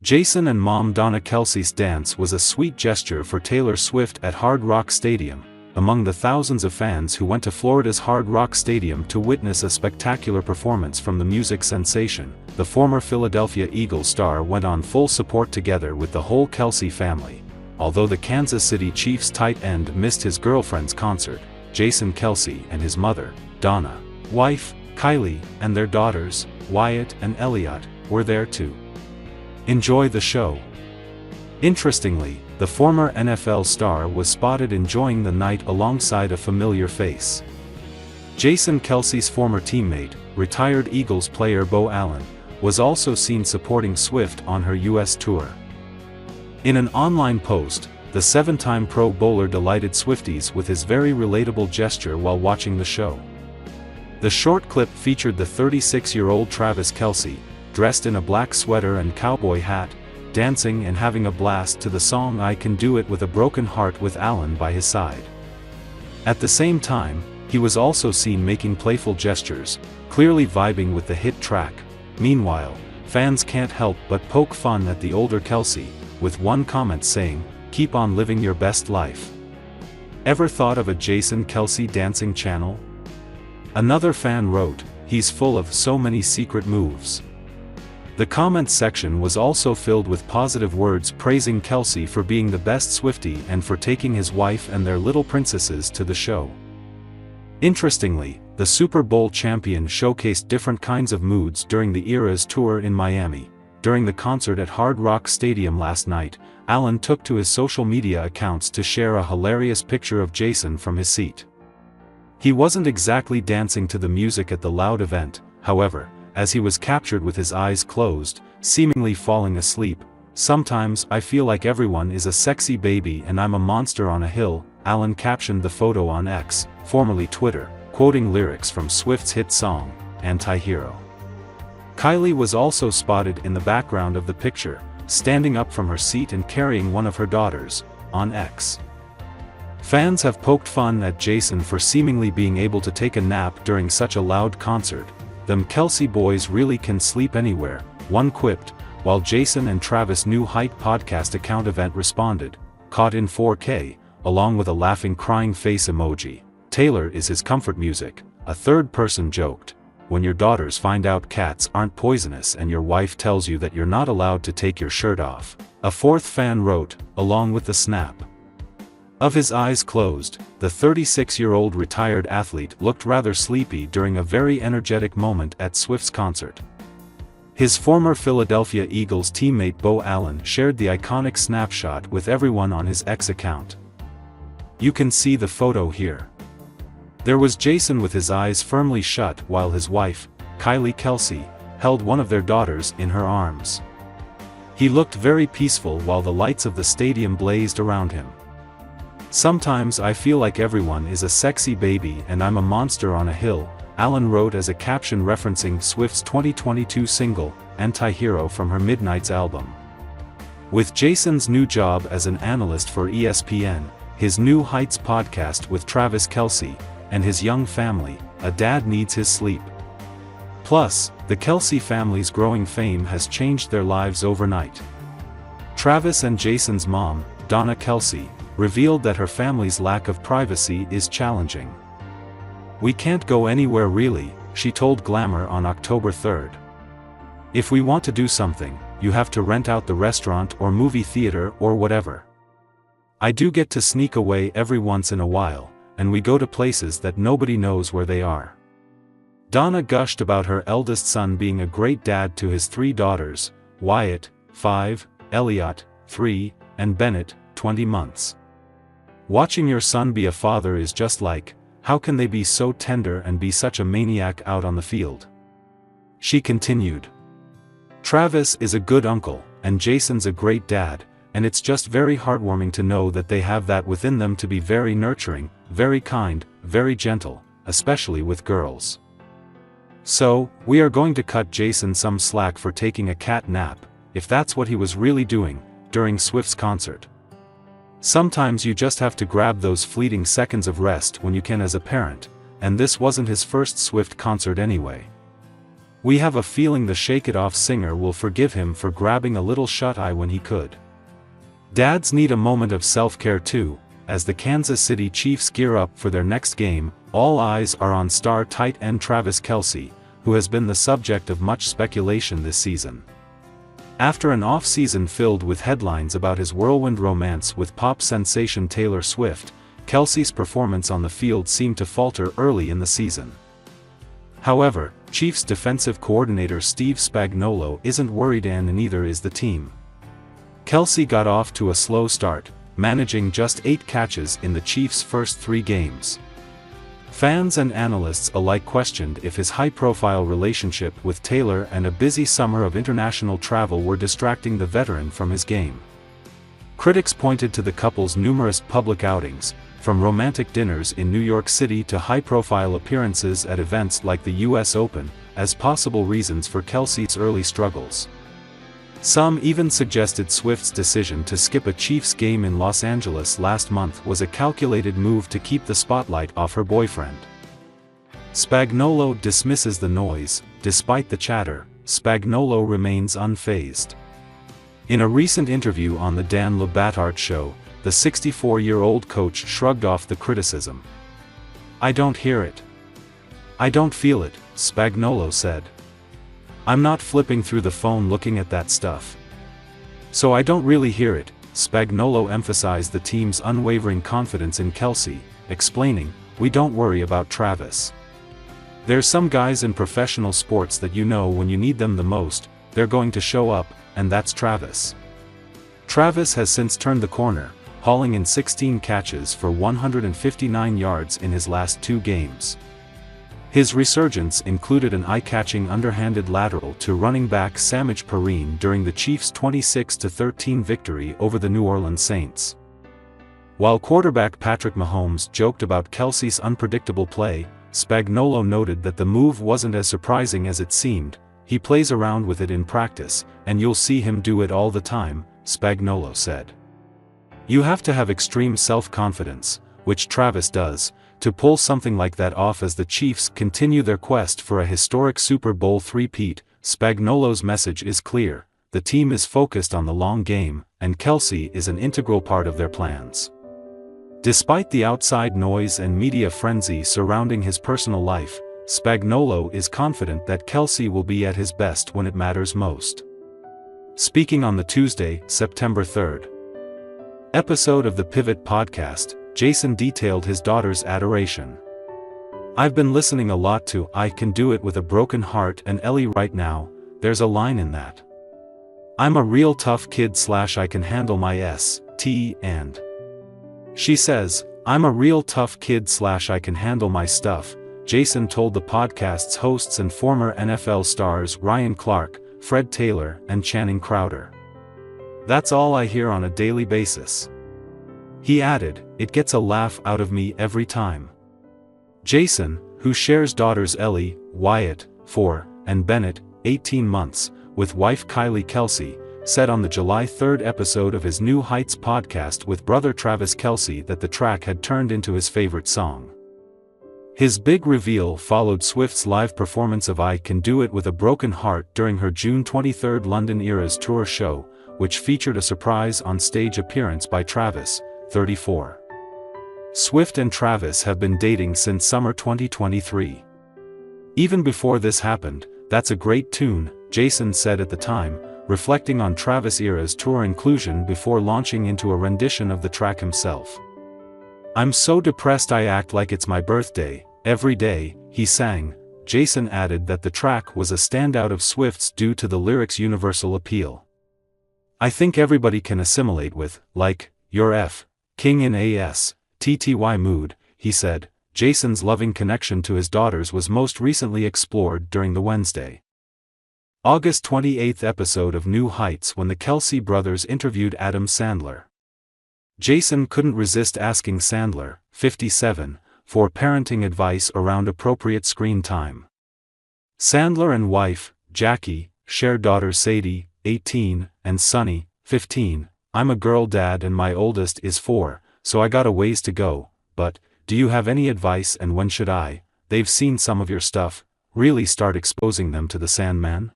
Jason and mom Donna Kelce's dance was a sweet gesture for Taylor Swift at Hard Rock Stadium, among the thousands of fans who went to Florida's Hard Rock Stadium to witness a spectacular performance from the music sensation. The former Philadelphia Eagles star went on full support together with the whole Kelce family. Although the Kansas City Chiefs tight end missed his girlfriend's concert, Jason Kelce and his mother, Donna, wife, Kylie, and their daughters, Wyatt and Elliot, were there too. Enjoy the show. Interestingly, the former NFL star was spotted enjoying the night alongside a familiar face. Jason Kelce's former teammate, retired Eagles player Bo Allen, was also seen supporting Swift on her U.S. tour. In an online post, the seven-time Pro Bowler delighted Swifties with his very relatable gesture while watching the show. The short clip featured the 36-year-old Travis Kelce, dressed in a black sweater and cowboy hat, dancing and having a blast to the song "I Can Do It With a Broken Heart" with Allen by his side. At the same time, he was also seen making playful gestures, clearly vibing with the hit track. Meanwhile, fans can't help but poke fun at the older Kelce, with one comment saying, "Keep on living your best life." Ever thought of a Jason Kelce dancing channel? Another fan wrote, "He's full of so many secret moves." The comments section was also filled with positive words praising Kelce for being the best Swiftie and for taking his wife and their little princesses to the show. Interestingly, the Super Bowl champion showcased different kinds of moods during the Eras tour in Miami. During the concert at Hard Rock Stadium last night, Allen took to his social media accounts to share a hilarious picture of Jason from his seat. He wasn't exactly dancing to the music at the loud event, however, as he was captured with his eyes closed, seemingly falling asleep. "Sometimes I feel like everyone is a sexy baby and I'm a monster on a hill," Allen captioned the photo on X, formerly Twitter, quoting lyrics from Swift's hit song, "Anti-Hero." Kylie was also spotted in the background of the picture, standing up from her seat and carrying one of her daughters, on X. Fans have poked fun at Jason for seemingly being able to take a nap during such a loud concert. "Them Kelce boys really can sleep anywhere," one quipped, while Jason and Travis' new Height podcast account event responded, "Caught in 4K, along with a laughing crying face emoji. Taylor is his comfort music," a third person joked. "When your daughters find out cats aren't poisonous and your wife tells you that you're not allowed to take your shirt off," a fourth fan wrote, along with the snap of his eyes closed. The 36-year-old retired athlete looked rather sleepy during a very energetic moment at Swift's concert. His former Philadelphia Eagles teammate Bo Allen shared the iconic snapshot with everyone on his X account. You can see the photo here. There was Jason with his eyes firmly shut while his wife, Kylie Kelce, held one of their daughters in her arms. He looked very peaceful while the lights of the stadium blazed around him. "Sometimes I feel like everyone is a sexy baby and I'm a monster on a hill," Allen wrote as a caption referencing Swift's 2022 single, "Anti-Hero" from her Midnight's album. With Jason's new job as an analyst for ESPN, his new Heights podcast with Travis Kelce, and his young family, a dad needs his sleep. Plus, the Kelce family's growing fame has changed their lives overnight. Travis and Jason's mom, Donna Kelce, revealed that her family's lack of privacy is challenging. "We can't go anywhere really," she told Glamour on October 3rd. "If we want to do something, you have to rent out the restaurant or movie theater or whatever. I do get to sneak away every once in a while, and we go to places that nobody knows where they are." Donna gushed about her eldest son being a great dad to his three daughters, Wyatt, 5, Elliot, 3, and Bennett, 20 months. "Watching your son be a father is just like, how can they be so tender and be such a maniac out on the field?" She continued. "Travis is a good uncle, and Jason's a great dad, and it's just very heartwarming to know that they have that within them to be very nurturing, very kind, very gentle, especially with girls. So, we are going to cut Jason some slack for taking a cat nap, if that's what he was really doing, during Swift's concert. Sometimes you just have to grab those fleeting seconds of rest when you can as a parent, and this wasn't his first Swift concert anyway. We have a feeling the Shake It Off singer will forgive him for grabbing a little shut-eye when he could. Dads need a moment of self-care too. As the Kansas City Chiefs gear up for their next game, all eyes are on star tight end Travis Kelce, who has been the subject of much speculation this season. After an off-season filled with headlines about his whirlwind romance with pop sensation Taylor Swift, Kelce's performance on the field seemed to falter early in the season. However, Chiefs defensive coordinator Steve Spagnuolo isn't worried, and neither is the team. Kelce got off to a slow start, managing just 8 catches in the Chiefs' first 3 games. Fans and analysts alike questioned if his high-profile relationship with Taylor and a busy summer of international travel were distracting the veteran from his game. Critics pointed to the couple's numerous public outings, from romantic dinners in New York City to high-profile appearances at events like the US Open, as possible reasons for Kelce's early struggles. Some even suggested Swift's decision to skip a Chiefs game in Los Angeles last month was a calculated move to keep the spotlight off her boyfriend. Spagnuolo dismisses the noise. Despite the chatter, Spagnuolo remains unfazed. In a recent interview on the Dan Le Batard show, the 64-year-old coach shrugged off the criticism. "I don't hear it. I don't feel it," Spagnuolo said. "I'm not flipping through the phone looking at that stuff. So I don't really hear it." Spagnuolo emphasized the team's unwavering confidence in Kelce, explaining, "We don't worry about Travis. There's some guys in professional sports that you know when you need them the most, they're going to show up, and that's Travis." Travis has since turned the corner, hauling in 16 catches for 159 yards in his last 2 games. His resurgence included an eye-catching underhanded lateral to running back Samaje Perine during the Chiefs' 26-13 victory over the New Orleans Saints. While quarterback Patrick Mahomes joked about Kelce's unpredictable play, Spagnuolo noted that the move wasn't as surprising as it seemed. "He plays around with it in practice, and you'll see him do it all the time," Spagnuolo said. "You have to have extreme self-confidence, which Travis does, to pull something like that off as the Chiefs continue their quest for a historic Super Bowl three-peat." Spagnuolo's message is clear: the team is focused on the long game, and Kelce is an integral part of their plans. Despite the outside noise and media frenzy surrounding his personal life, Spagnuolo is confident that Kelce will be at his best when it matters most. Speaking on the Tuesday, September 3rd episode of the Pivot podcast, Jason detailed his daughter's adoration. "I've been listening a lot to I Can Do It With a Broken Heart and Ellie right now. There's a line in that. I'm a real tough kid / I can handle my S.T. and she says, I'm a real tough kid / I can handle my stuff," Jason told the podcast's hosts and former NFL stars Ryan Clark, Fred Taylor, and Channing Crowder. "That's all I hear on a daily basis." He added, "It gets a laugh out of me every time." Jason, who shares daughters Ellie, Wyatt, 4, and Bennett, 18 months, with wife Kylie Kelce, said on the July 3rd episode of his New Heights podcast with brother Travis Kelce that the track had turned into his favorite song. His big reveal followed Swift's live performance of I Can Do It With a Broken Heart during her June 23 London Eras Tour show, which featured a surprise on-stage appearance by Travis, 34. Swift and Travis have been dating since summer 2023. "Even before this happened, that's a great tune," Jason said at the time, reflecting on Travis' Eras Tour inclusion before launching into a rendition of the track himself. "I'm so depressed I act like it's my birthday, every day," he sang. Jason added that the track was a standout of Swift's due to the lyrics' universal appeal. "I think everybody can assimilate with, like, your F. King in A.S.T.T.Y. mood," he said. Jason's loving connection to his daughters was most recently explored during the Wednesday, August 28 episode of New Heights when the Kelce brothers interviewed Adam Sandler. Jason couldn't resist asking Sandler, 57, for parenting advice around appropriate screen time. Sandler and wife, Jackie, share daughters Sadie, 18, and Sonny, 15. "I'm a girl dad and my oldest is 4, so I got a ways to go, but, do you have any advice and when should I? They've seen some of your stuff," Really start exposing them to the Sandman?